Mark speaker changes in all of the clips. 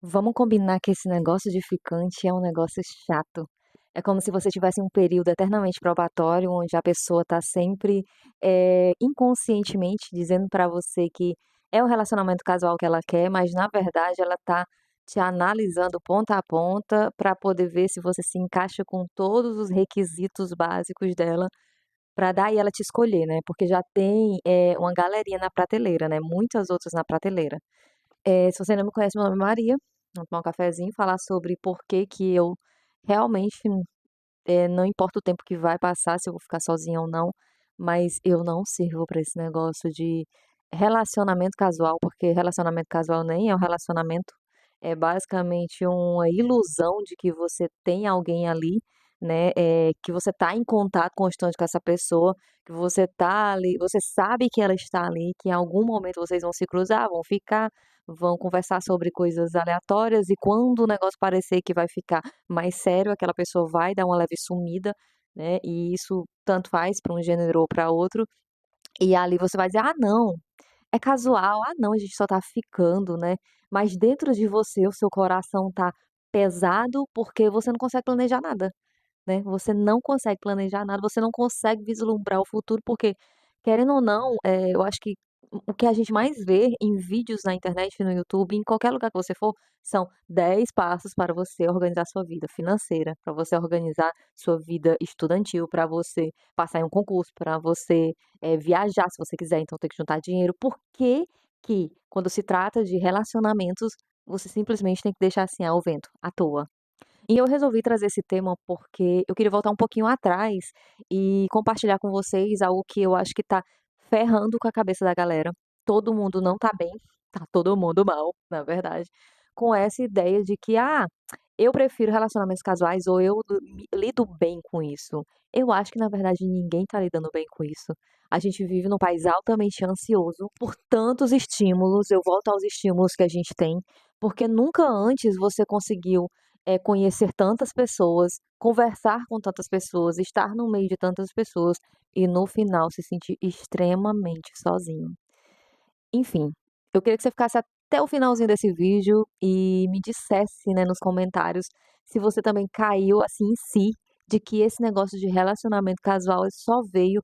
Speaker 1: Vamos combinar que esse negócio de ficante é um negócio chato. É como se você tivesse um período eternamente probatório, onde a pessoa está sempre, inconscientemente dizendo para você que é o relacionamento casual que ela quer, mas na verdade ela está te analisando ponta a ponta para poder ver se você se encaixa com todos os requisitos básicos dela, para daí ela te escolher, né, porque já tem, uma galerinha na prateleira, né, muitas outras na prateleira. Se você não me conhece, meu nome é Maria, vamos tomar um cafezinho, falar sobre por que que eu realmente, não importa o tempo que vai passar, se eu vou ficar sozinha ou não, mas eu não sirvo para esse negócio de relacionamento casual, porque relacionamento casual nem é um relacionamento, é basicamente uma ilusão de que você tem alguém ali, né, que você tá em contato constante com essa pessoa, que você tá ali, você sabe que ela está ali, que em algum momento vocês vão se cruzar, vão ficar, vão conversar sobre coisas aleatórias e quando o negócio parecer que vai ficar mais sério, aquela pessoa vai dar uma leve sumida, né, e isso tanto faz para um gênero ou para outro, e ali você vai dizer: "Ah não, é casual, ah não, a gente só tá ficando, né", mas dentro de você o seu coração tá pesado, porque você não consegue planejar nada, né, você não consegue planejar nada, você não consegue vislumbrar o futuro, porque, querendo ou não, eu acho que o que a gente mais vê em vídeos na internet, no YouTube, em qualquer lugar que você for, são 10 passos para você organizar sua vida financeira, para você organizar sua vida estudantil, para você passar em um concurso, para você, viajar se você quiser, então tem que juntar dinheiro. Por que que, quando se trata de relacionamentos, você simplesmente tem que deixar assim ao vento, à toa? E eu resolvi trazer esse tema porque eu queria voltar um pouquinho atrás e compartilhar com vocês algo que eu acho que tá ferrando com a cabeça da galera. Todo mundo não tá bem, tá todo mundo mal, na verdade, com essa ideia de que, eu prefiro relacionamentos casuais ou eu lido bem com isso. Eu acho que, na verdade, ninguém tá lidando bem com isso. A gente vive num país altamente ansioso por tantos estímulos. Eu volto aos estímulos que a gente tem, porque nunca antes você conseguiu conhecer tantas pessoas, conversar com tantas pessoas, estar no meio de tantas pessoas e no final se sentir extremamente sozinho. Enfim, eu queria que você ficasse até o finalzinho desse vídeo e me dissesse, né, nos comentários se você também caiu assim em si de que esse negócio de relacionamento casual só veio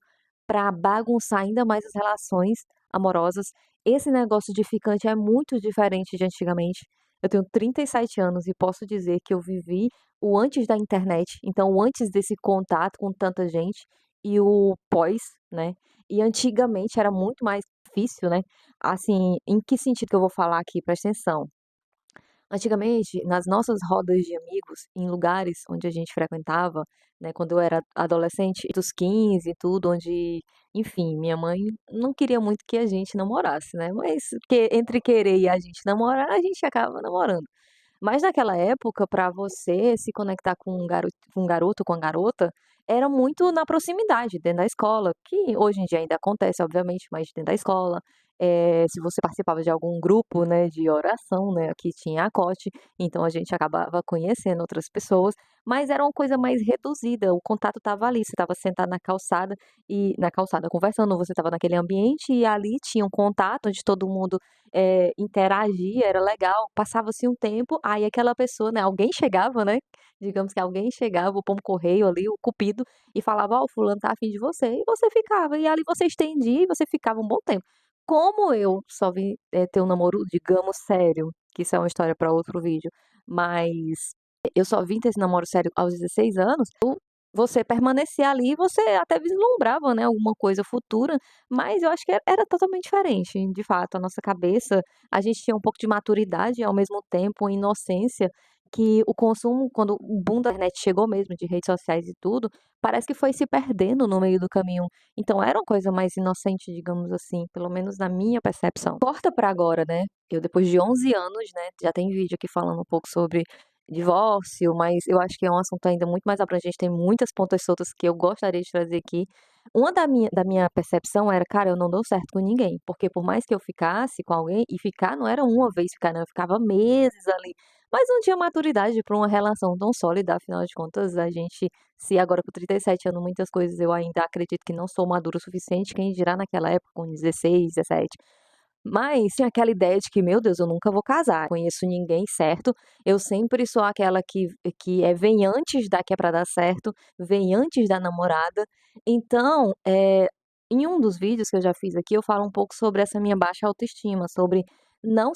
Speaker 1: para bagunçar ainda mais as relações amorosas. Esse negócio de ficante é muito diferente de antigamente. Eu tenho 37 anos e posso dizer que eu vivi o antes da internet, então o antes desse contato com tanta gente e o pós, né? E antigamente era muito mais difícil, né? Assim, em que sentido que eu vou falar aqui? Presta atenção. Antigamente, nas nossas rodas de amigos, em lugares onde a gente frequentava, né, quando eu era adolescente, dos 15 e tudo, onde, enfim, minha mãe não queria muito que a gente namorasse, né? Mas que entre querer e a gente namorar, a gente acaba namorando. Mas naquela época, para você se conectar com um garoto, com a garota, era muito na proximidade, dentro da escola, que hoje em dia ainda acontece, obviamente, mas dentro da escola. Se você participava de algum grupo, né, de oração, né, que tinha acote, então a gente acabava conhecendo outras pessoas, mas era uma coisa mais reduzida, o contato estava ali, você estava sentado na calçada conversando, você estava naquele ambiente e ali tinha um contato onde todo mundo interagia, era legal, passava-se um tempo, aí aquela pessoa, né, alguém chegava, né, digamos que alguém chegava, o pombo-correio ali, o cupido, e falava: "Ó, o fulano tá afim de você", e você ficava, e ali você estendia e você ficava um bom tempo. Como eu só vim, ter um namoro, digamos, sério, que isso é uma história para outro vídeo, mas eu só vim ter esse namoro sério aos 16 anos, você permanecia ali e você até vislumbrava, né, alguma coisa futura, mas eu acho que era totalmente diferente, de fato, a nossa cabeça, a gente tinha um pouco de maturidade e ao mesmo tempo uma inocência que o consumo, quando o boom da internet chegou mesmo, de redes sociais e tudo, parece que foi se perdendo no meio do caminho. Então era uma coisa mais inocente, digamos assim, pelo menos na minha percepção. Corta pra agora, né, eu depois de 11 anos, né, já tem vídeo aqui falando um pouco sobre divórcio, mas eu acho que é um assunto ainda muito mais abrangente, tem muitas pontas soltas que eu gostaria de trazer aqui. Uma da minha percepção era: "Cara, eu não dou certo com ninguém", porque por mais que eu ficasse com alguém e ficar não era uma vez ficar não, eu ficava meses ali, mas não tinha maturidade para uma relação tão sólida, afinal de contas a gente se agora com 37 anos muitas coisas eu ainda acredito que não sou madura o suficiente, quem dirá naquela época com 16, 17. Mas tinha aquela ideia de que: "Meu Deus, eu nunca vou casar, conheço ninguém certo, eu sempre sou aquela que vem antes da que é pra dar certo, vem antes da namorada". Então, em um dos vídeos que eu já fiz aqui, eu falo um pouco sobre essa minha baixa autoestima, sobre não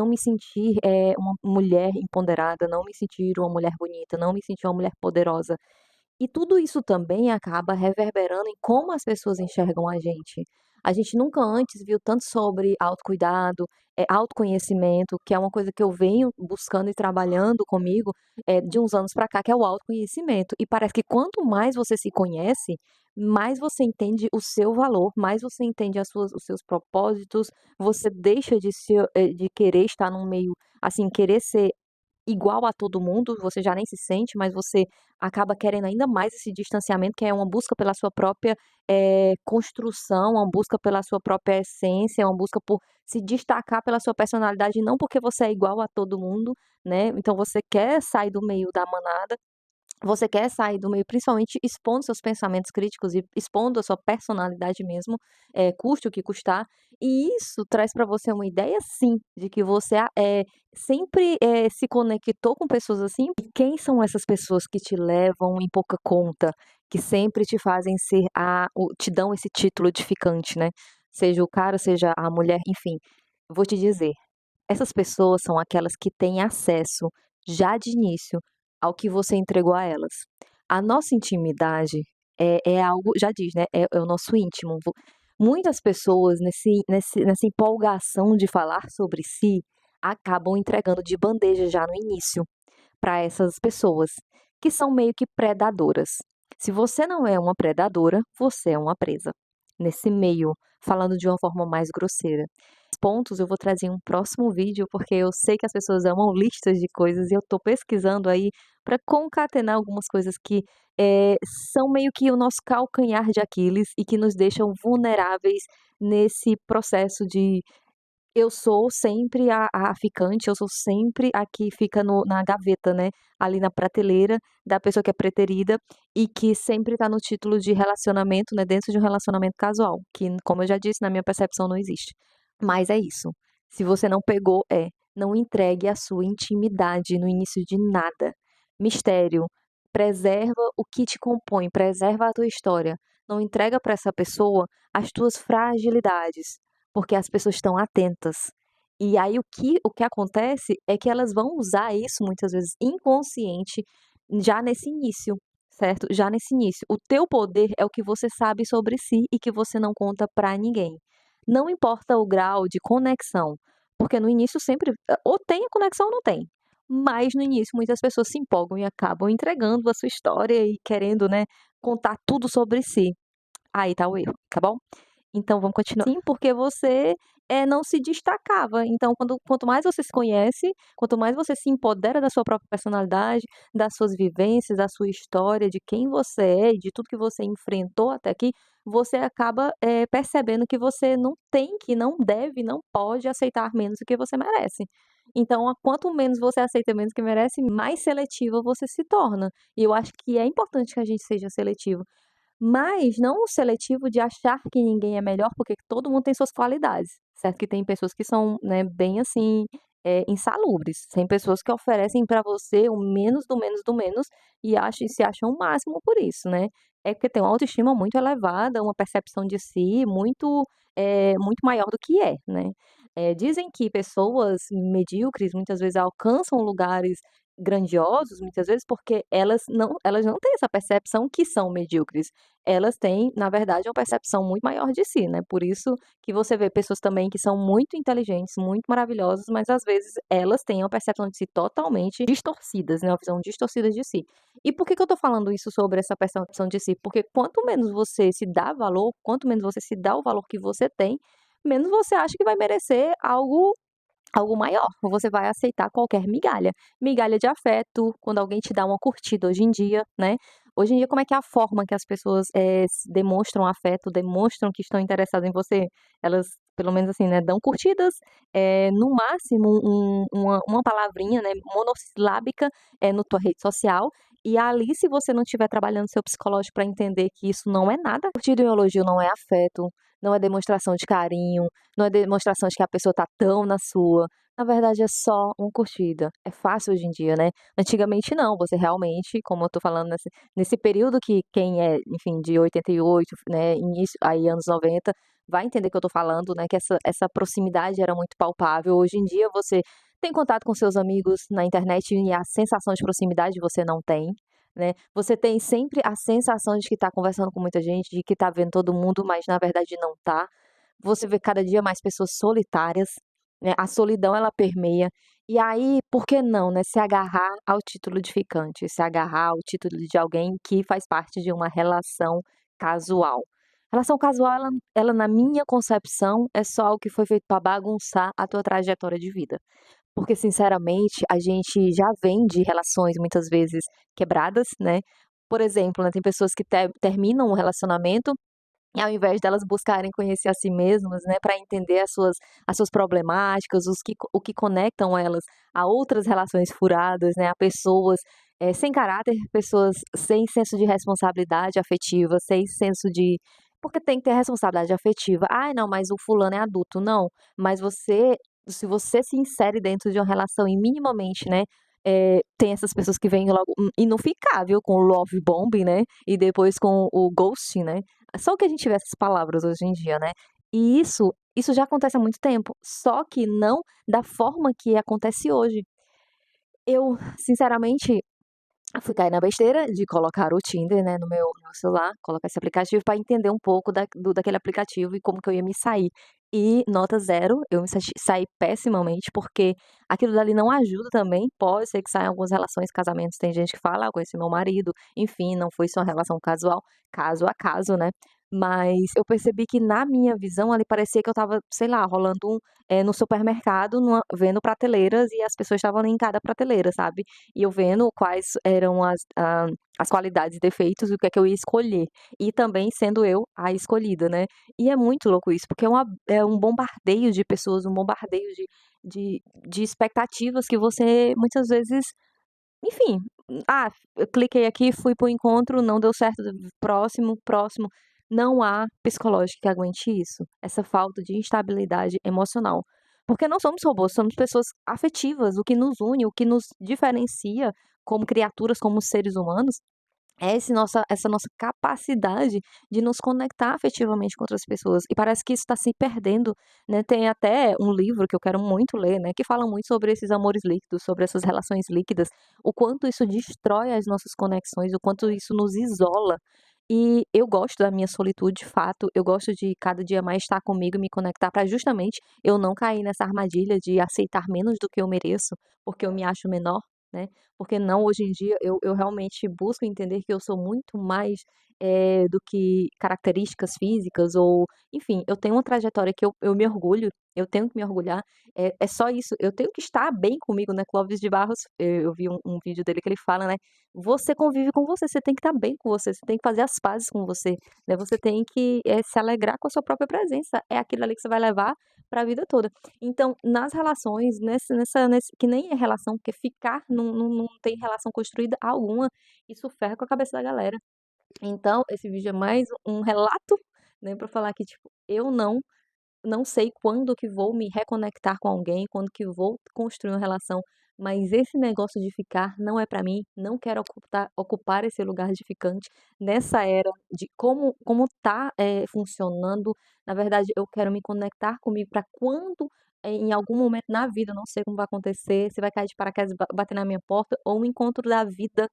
Speaker 1: me sentir, uma mulher empoderada, não me sentir uma mulher bonita, não me sentir uma mulher poderosa. E tudo isso também acaba reverberando em como as pessoas enxergam a gente. A gente nunca antes viu tanto sobre autocuidado, autoconhecimento, que é uma coisa que eu venho buscando e trabalhando comigo, de uns anos para cá, que é o autoconhecimento. E parece que quanto mais você se conhece, mais você entende o seu valor, mais você entende os seus propósitos, você deixa de querer estar num meio, assim, querer ser igual a todo mundo, você já nem se sente, mas você acaba querendo ainda mais esse distanciamento, que é uma busca pela sua própria, construção, uma busca pela sua própria essência, uma busca por se destacar pela sua personalidade, não porque você é igual a todo mundo, né. Então você quer sair do meio da manada, você quer sair do meio, principalmente expondo seus pensamentos críticos e expondo a sua personalidade mesmo, custe o que custar. E isso traz para você uma ideia, sim, de que você sempre, se conectou com pessoas assim. E quem são essas pessoas que te levam em pouca conta, que sempre te fazem ser te dão esse título de ficante, né? Seja o cara, seja a mulher, enfim. Vou te dizer, essas pessoas são aquelas que têm acesso, já de início, ao que você entregou a elas. A nossa intimidade é algo, já diz, né, é o nosso íntimo. Muitas pessoas nessa empolgação de falar sobre si, acabam entregando de bandeja já no início, para essas pessoas, que são meio que predadoras. Se você não é uma predadora, você é uma presa. Nesse meio, falando de uma forma mais grosseira. Pontos eu vou trazer em um próximo vídeo, porque eu sei que as pessoas amam listas de coisas e eu estou pesquisando aí para concatenar algumas coisas que são meio que o nosso calcanhar de Aquiles e que nos deixam vulneráveis nesse processo de eu sou sempre a ficante, eu sou sempre a que fica na gaveta, né, ali na prateleira da pessoa que é preterida e que sempre tá no título de relacionamento, né, dentro de um relacionamento casual, que, como eu já disse, na minha percepção não existe. Mas é isso, se você não pegou, não entregue a sua intimidade no início de nada. Mistério, preserva o que te compõe, preserva a tua história. Não entrega para essa pessoa as tuas fragilidades, porque as pessoas estão atentas. E aí o que acontece é que elas vão usar isso muitas vezes inconsciente já nesse início, certo? Já nesse início. O teu poder é o que você sabe sobre si e que você não conta pra ninguém. Não importa o grau de conexão, porque no início sempre ou tem a conexão ou não tem. Mas no início muitas pessoas se empolgam e acabam entregando a sua história e querendo, né, contar tudo sobre si. Aí tá o erro, tá bom? Então vamos continuar. Sim, porque você, não se destacava. Então quanto mais você se conhece, quanto mais você se empodera da sua própria personalidade, das suas vivências, da sua história, de quem você é e de tudo que você enfrentou até aqui, você acaba, percebendo que você não tem, que não deve, não pode aceitar menos do que você merece. Então, quanto menos você aceita menos que merece, mais seletiva você se torna. E eu acho que é importante que a gente seja seletivo. Mas não o seletivo de achar que ninguém é melhor, porque todo mundo tem suas qualidades, certo? Que tem pessoas que são, né, bem assim, insalubres. Tem pessoas que oferecem para você o menos do menos do menos e se acham o máximo por isso, né. É porque tem uma autoestima muito elevada, uma percepção de si muito, muito maior do que é, né. Dizem que pessoas medíocres muitas vezes alcançam lugares grandiosos, muitas vezes, porque elas não têm essa percepção que são medíocres. Elas têm, na verdade, uma percepção muito maior de si, né, por isso que você vê pessoas também que são muito inteligentes, muito maravilhosas, mas às vezes elas têm uma percepção de si totalmente distorcidas, né, uma visão distorcida de si. E por que que eu tô falando isso sobre essa percepção de si? Porque quanto menos você se dá valor, quanto menos você se dá o valor que você tem, menos você acha que vai merecer algo maior, você vai aceitar qualquer migalha. Migalha de afeto, quando alguém te dá uma curtida hoje em dia, né. Hoje em dia como é que é a forma que as pessoas, demonstram afeto, demonstram que estão interessadas em você? Elas, pelo menos assim, né, dão curtidas, no máximo uma palavrinha, né, monossilábica, no tua rede social, e ali se você não estiver trabalhando seu psicológico para entender que isso não é nada, curtida e um elogio não é afeto, não é demonstração de carinho, não é demonstração de que a pessoa tá tão na sua. Na verdade é só uma curtida. É fácil hoje em dia, né. Antigamente não, você realmente, como eu tô falando nesse período que quem é, enfim, de 88, né, início aí anos 90, vai entender o que eu tô falando, né, que essa proximidade era muito palpável. Hoje em dia você tem contato com seus amigos na internet e a sensação de proximidade você não tem, né. Você tem sempre a sensação de que tá conversando com muita gente, de que tá vendo todo mundo, mas na verdade não tá. Você vê cada dia mais pessoas solitárias, né, a solidão ela permeia. E aí, por que não, né, se agarrar ao título de ficante, se agarrar ao título de alguém que faz parte de uma relação casual. Relação casual ela na minha concepção é só algo que foi feito para bagunçar a tua trajetória de vida. Porque sinceramente a gente já vem de relações muitas vezes quebradas, né. Por exemplo, né, tem pessoas que terminam um relacionamento e ao invés delas buscarem conhecer a si mesmas, né, para entender as suas problemáticas, o que conectam elas a outras relações furadas, né, a pessoas, sem caráter, pessoas sem senso de responsabilidade afetiva, sem senso de porque tem que ter responsabilidade afetiva. "Ai não, mas o fulano é adulto". Não, mas se você se insere dentro de uma relação e minimamente, né, tem essas pessoas que vêm logo e não ficar, viu, com o love bombing, né, e depois com o ghosting, né. Só que a gente vê essas palavras hoje em dia, né. E isso já acontece há muito tempo, só que não da forma que acontece hoje. Eu, sinceramente, fui cair na besteira de colocar o Tinder, né, no meu celular, colocar esse aplicativo para entender um pouco daquele aplicativo e como que eu ia me sair. E nota zero, eu me saí pessimamente, porque aquilo dali não ajuda também, pode ser que saiam algumas relações, casamentos, tem gente que fala: "Ah, eu conheci meu marido", enfim, não foi só uma relação casual, caso a caso, né. Mas eu percebi que na minha visão ali parecia que eu estava, sei lá, rolando no supermercado, vendo prateleiras e as pessoas estavam ali em cada prateleira, sabe e eu vendo quais eram as qualidades e defeitos e o que é que eu ia escolher. E também sendo eu a escolhida, né. E é muito louco isso, porque é um bombardeio de pessoas, um bombardeio de expectativas que você muitas vezes enfim, eu cliquei aqui, fui para o encontro, não deu certo, próximo, próximo. Não há psicológico que aguente isso, essa falta de instabilidade emocional. Porque não somos robôs, somos pessoas afetivas, o que nos une, o que nos diferencia como criaturas, como seres humanos, é essa nossa capacidade de nos conectar afetivamente com outras pessoas, e parece que isso está se perdendo, né, tem até um livro que eu quero muito ler, né, que fala muito sobre esses amores líquidos, sobre essas relações líquidas, o quanto isso destrói as nossas conexões, o quanto isso nos isola. E eu gosto da minha solitude, de fato, eu gosto de cada dia mais estar comigo e me conectar para justamente eu não cair nessa armadilha de aceitar menos do que eu mereço, porque eu me acho menor, né. Porque não, hoje em dia eu realmente busco entender que eu sou muito mais, do que características físicas ou enfim, eu tenho uma trajetória que eu me orgulho, eu tenho que me orgulhar, é só isso, eu tenho que estar bem comigo, né. Clóvis de Barros, eu vi um vídeo dele que ele fala, né, você convive com você, você tem que estar bem com você tem que fazer as pazes com você, né, você tem que, se alegrar com a sua própria presença, é aquilo ali que você vai levar para a vida toda. Então, nas relações, nesse que nem é relação, porque ficar não tem relação construída alguma, isso ferra com a cabeça da galera. Então, esse vídeo é mais um relato, né, pra falar que, tipo, eu não sei quando que vou me reconectar com alguém, quando que vou construir uma relação, mas esse negócio de ficar não é pra mim, não quero ocupar esse lugar de ficante nessa era de como tá, funcionando. Na verdade, eu quero me conectar comigo para quando, em algum momento na vida, eu não sei como vai acontecer, se vai cair de paraquedas e bater na minha porta ou um encontro da vida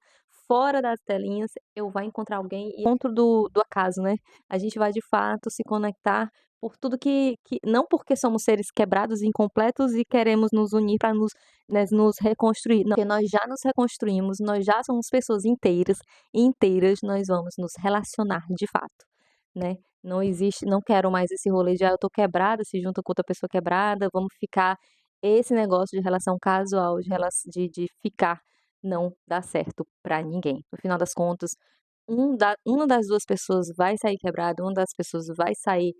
Speaker 1: fora das telinhas, eu vá encontrar alguém e encontro do acaso, né. A gente vai de fato se conectar por tudo que não porque somos seres quebrados e incompletos e queremos nos unir para nos reconstruir, não, porque nós já nos reconstruímos, nós já somos pessoas inteiras, e inteiras nós vamos nos relacionar de fato, né. Não quero mais esse rolê de: "Ah, eu tô quebrada", se junta com outra pessoa quebrada, vamos ficar esse negócio de relação casual, de ficar, não dá certo pra ninguém. No final das contas, uma das 2 pessoas vai sair quebrada, uma das pessoas vai sair,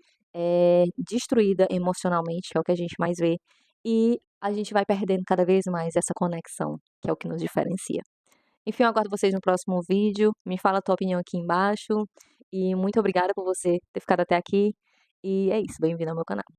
Speaker 1: destruída emocionalmente, que é o que a gente mais vê, e a gente vai perdendo cada vez mais essa conexão, que é o que nos diferencia. Enfim, eu aguardo vocês no próximo vídeo, me fala a tua opinião aqui embaixo, e muito obrigada por você ter ficado até aqui, E é isso, bem-vindo ao meu canal.